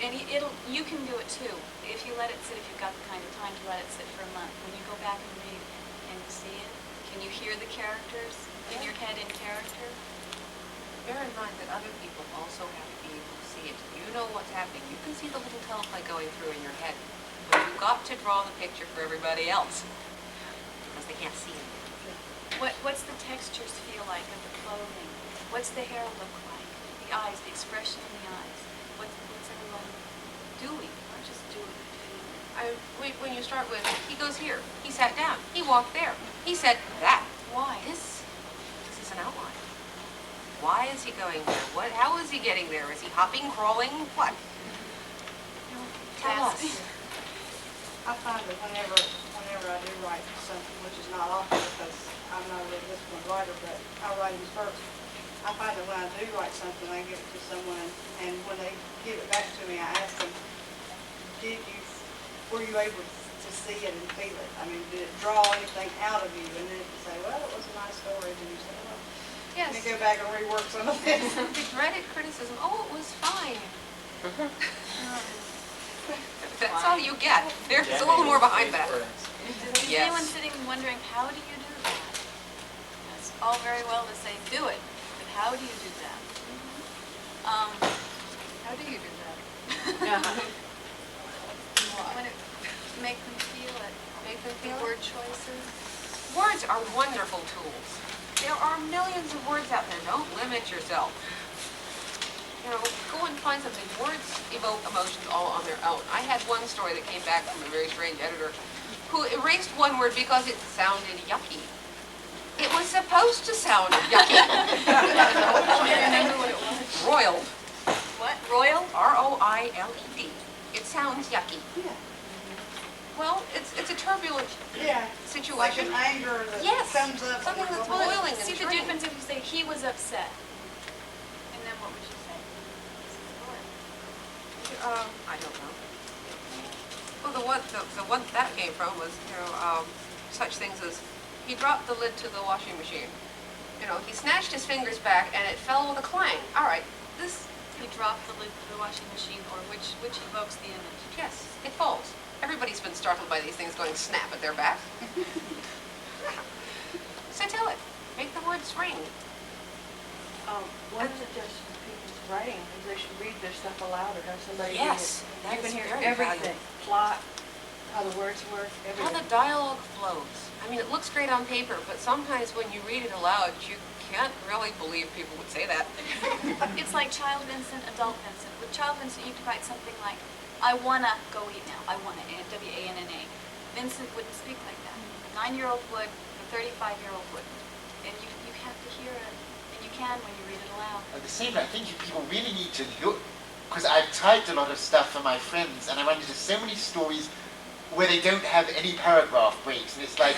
And you can do it too. If you let it sit, if you've got the kind of time to let it sit for a month, when you go back and read and you see it, can you hear the characters in your head in character? Bear in mind that other people also have to be able to see it. You know what's happening. You can see the little teleplay going through in your head. But you've got to draw the picture for everybody else because they can't see it. What's the textures feel like of the clothing? What's the hair look like? The eyes, the expression in the eyes. What's everyone doing? Not just doing it. When you start with, he goes here, he sat down, he walked there, he said that. Why? This is an outline. Why is he going there? How is he getting there? Is he hopping, crawling? What? Tell us. I find that whenever I do write something, which is not often because I'm not a really disciplined writer, but I write in spurts. I find that when I do write something, I give it to someone, and when they give it back to me, I ask them, were you able to see it and feel it? I mean, did it draw anything out of you? And then if you say, well, it was a nice story, then you say, well, Yes. let me go back and rework some of this. The dreaded criticism, oh, it was fine. That's all you get. There's a little more behind that. Is anyone sitting and wondering, how do you do that? It's all very well to say, do it, but how do you do that? How do you do that? Make them feel it. Make them feel Word it? choices. Words are wonderful tools. There are millions of words out there. Don't limit yourself. You know, go and find something. Words evoke emotions all on their own. I had one story that came back from a very strange editor who erased one word because it sounded yucky. It was supposed to sound yucky. Remember what it was? Roiled. What? Royal? R-O-I-L-E-D. It sounds yucky. Yeah. Well, it's a turbulent Yeah. situation. Like an anger that Yes. comes up. Something that's Well, boiling and see, the churning. difference if you say he was upset, and then what would you say? I don't know. Well, the one that came from was, such things as he dropped the lid to the washing machine. He snatched his fingers back and it fell with a clang. All right, this. He dropped the lid to the washing machine, or which evokes the image? Yes, it falls. Everybody's been startled by these things going snap at their back. So tell it. Make the words ring. One suggestion for people's writing is they should read their stuff aloud or have somebody Yes, read that it. You can is hear very everything. valuable. Plot, how the words work, How everything. the dialogue flows. I mean, it looks great on paper, but sometimes when you read it aloud, you can't really believe people would say that. It's like child Vincent, adult Vincent. With child Vincent, you could write something like, I wanna go eat now. I wanna, W-A-N-N-A. Vincent wouldn't speak like that. A 9-year-old would, a 35-year-old wouldn't. And you have to hear it, and you can when you read it aloud. At the same time, I think people really need to look, because I've typed a lot of stuff for my friends, and I run into so many stories where they don't have any paragraph breaks, and it's like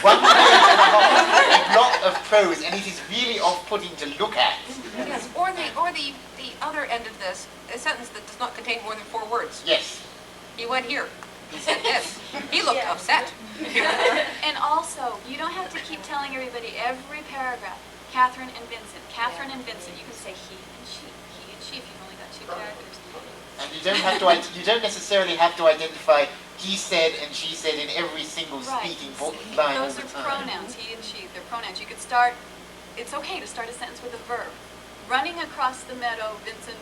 1 page and a half, a block of prose, and it is really off-putting to look at. Yes, or the other end of this, a sentence that does not contain more than 4 words. Yes. He went here. He said this. He looked upset. And also, you don't have to keep telling everybody every paragraph, Catherine and Vincent. Catherine and Vincent. You can say he and she if you've only got 2 characters. And you don't have to. You don't necessarily have to identify he said and she said in every single speaking line all Those the are time. pronouns. He and she. They're pronouns. You could start. It's okay to start a sentence with a verb. Running across the meadow, Vincent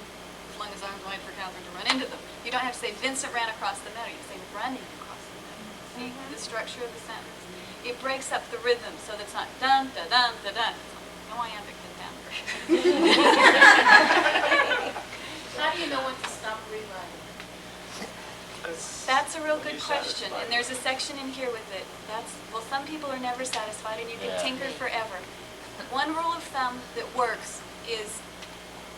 flung his arms wide for Catherine to run into them. You don't have to say Vincent ran across the meadow. You say running across the meadow. See the structure of the sentence. It breaks up the rhythm so that it's not dun da dun da dun. No iambic pentameter. How do you know when to stop rewriting? That's a real good question, and there's a section in here with it. Well, some people are never satisfied, and you can tinker forever. One rule of thumb that works is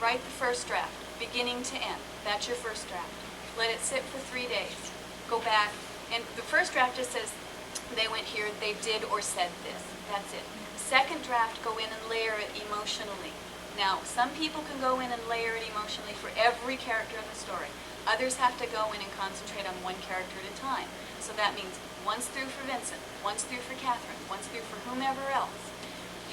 write the first draft, beginning to end. That's your first draft. Let it sit for 3 days. Go back, and the first draft just says, they went here, they did or said this. That's it. Second draft, go in and layer it emotionally. Now, some people can go in and layer it emotionally for every character in the story. Others have to go in and concentrate on one character at a time. So that means once through for Vincent, once through for Catherine, once through for whomever else.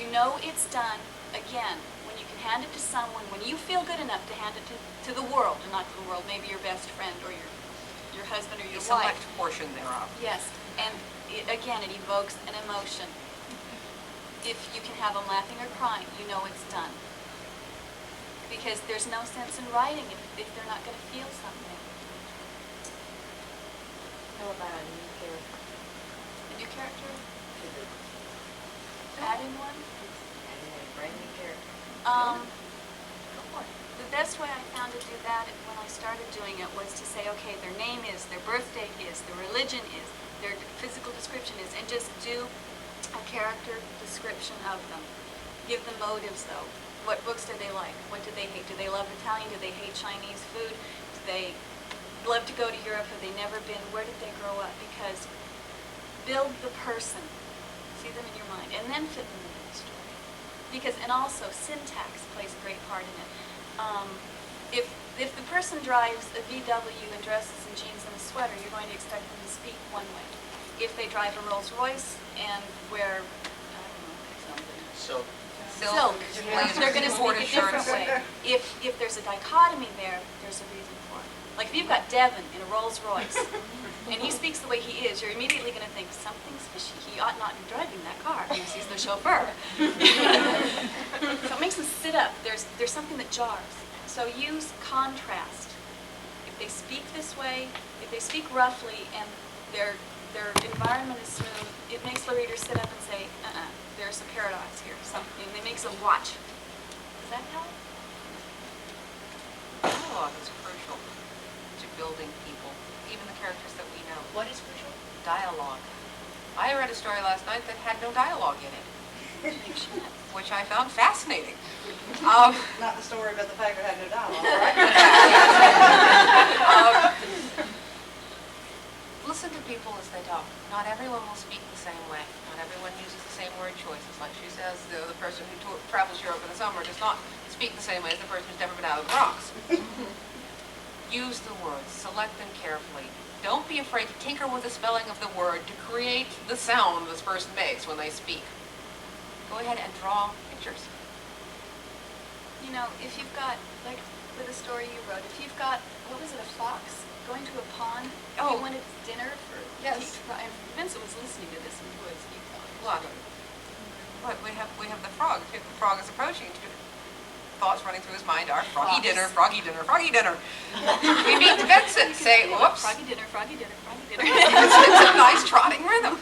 You know it's done, again, when you can hand it to someone, when you feel good enough to hand it to the world, and not to the world, maybe your best friend or your husband or your A select wife. portion thereof. Yes, and again, it evokes an emotion. If you can have them laughing or crying, you know it's done. Because there's no sense in writing if they're not going to feel something. How about a new character? A new character? Add in one? Adding a brand new character. Go for it. The best way I found to do that when I started doing it was to say, okay, their name is, their birth date is, their religion is, their physical description is, and just do a character description of them. Give them motives, though. What books do they like? What do they hate? Do they love Italian? Do they hate Chinese food? Do they love to go to Europe? Have they never been? Where did they grow up? Because build the person. See them in your mind. And then fit them into the story. Because, and also, syntax plays a great part in it. If the person drives a VW and dresses in jeans and a sweater, you're going to expect them to speak one way. If they drive a Rolls Royce and wear, I don't know, something. So, Silk, blazers, they're going to speak a border different shirts. way. If there's a dichotomy there, there's a reason for it. Like if you've got Devin in a Rolls Royce, and he speaks the way he is, you're immediately going to think, something's fishy. He ought not be driving that car unless he's the chauffeur. So it makes them sit up. There's something that jars. So use contrast. If they speak this way, if they speak roughly and their environment is smooth, it makes the reader sit up and say, there's a paradox here, something. It makes them watch. Does that help? Dialogue is crucial to building people, even the characters that we know. What is crucial? Dialogue. I read a story last night that had no dialogue in it, which I found fascinating. Not the story about the fact it had no dialogue, right? Listen to people as they talk. Not everyone will speak the same way. Not everyone uses the same word choices. Like she says, the person who travels Europe in the summer does not speak the same way as the person who's never been out of the Bronx. Use the words. Select them carefully. Don't be afraid to tinker with the spelling of the word to create the sound this person makes when they speak. Go ahead and draw pictures. You know, if you've got, like with a story you wrote, if you've got, what was it, a fox going to a pond? Oh. He wanted dinner for Yes. and Vincent was listening to this and he was, he thought. What? We have the frog. If the frog is approaching, thoughts running through his mind are froggy dinner, froggy dinner, froggy dinner. We meet Vincent, say, whoops. Froggy dinner, froggy dinner, froggy dinner. It's a nice trotting rhythm.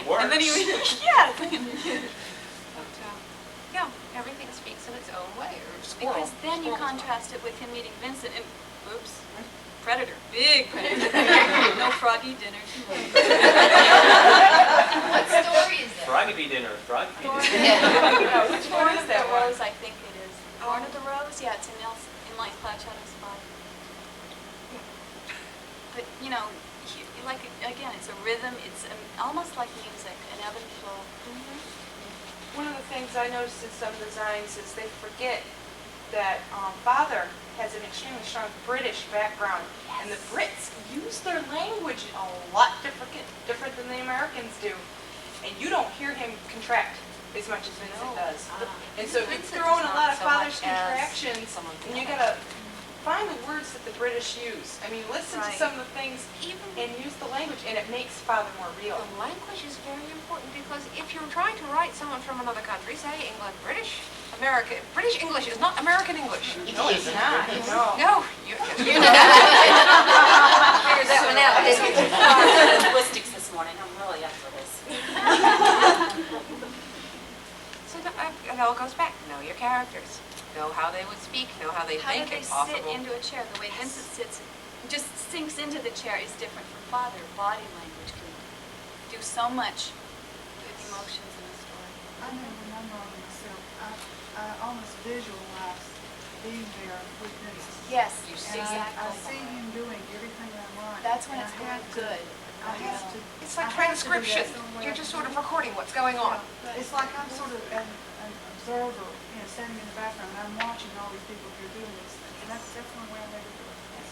works. And then he was, yes. Yeah, everything speaks in its own way. Or squirrel. Because then you Squirrel's contrast it with him meeting Vincent and, oops, predator, big predator. No froggy dinner. What story is it? Froggy dinner, froggy dinner. Born of the Rose, I think it is. Born of the Rose? Yeah, it's in Light Cloud Shadow's Spot. But, you know, like, again, it's a rhythm, it's almost like music, an ebb and flow. One of the things I noticed in some designs is they forget that father has an extremely strong British background, and the Brits use their language a lot different than the Americans do, and you don't hear him contract as much as Vincent does. And so you Vincent throw in does a lot not of so father's much as contractions, some of the and you others. gotta find the words that the British use. I mean, listen to Right. some of the things and use the language, and it makes father more real. The language is very important because if you're trying to write someone from another country, say England, British, America, British English is not American English. It No, it's isn't. not. No. No, you Figured that one out, didn't you? Linguistics this morning, I'm really up for this. So it all goes back. Know your characters. Know how they would speak. Know how they How do think they if sit possible. into a chair? The way Vincent sits, just sinks into the chair is different from father. Body language can do so much with emotions in a story. I know when I'm writing myself, I almost visualize being there with Vincent. Yes, You And see I see him doing everything I'm writing. That's when And it's I have going good. I have to. It's I like have to do that transcription. somewhere. You're just sort of recording what's going on. Yeah, it's like I'm sort of an observer, standing in the background. I'm watching all these people who are doing these things, and that's one way I never do it. Yes.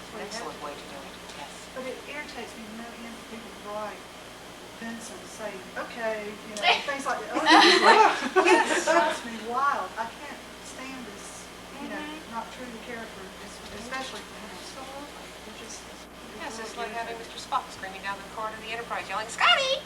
Well, you have Excellent to way do to do it. Yes. But it irritates me no end for people to write Vincent say, okay, you know, things like that. Oh, yes, it drives me wild. I can't stand this, you know, not true to character, especially for him. So, it just. Yes, it's like having Mr. Spock screaming down the corridor of the Enterprise yelling, Scotty!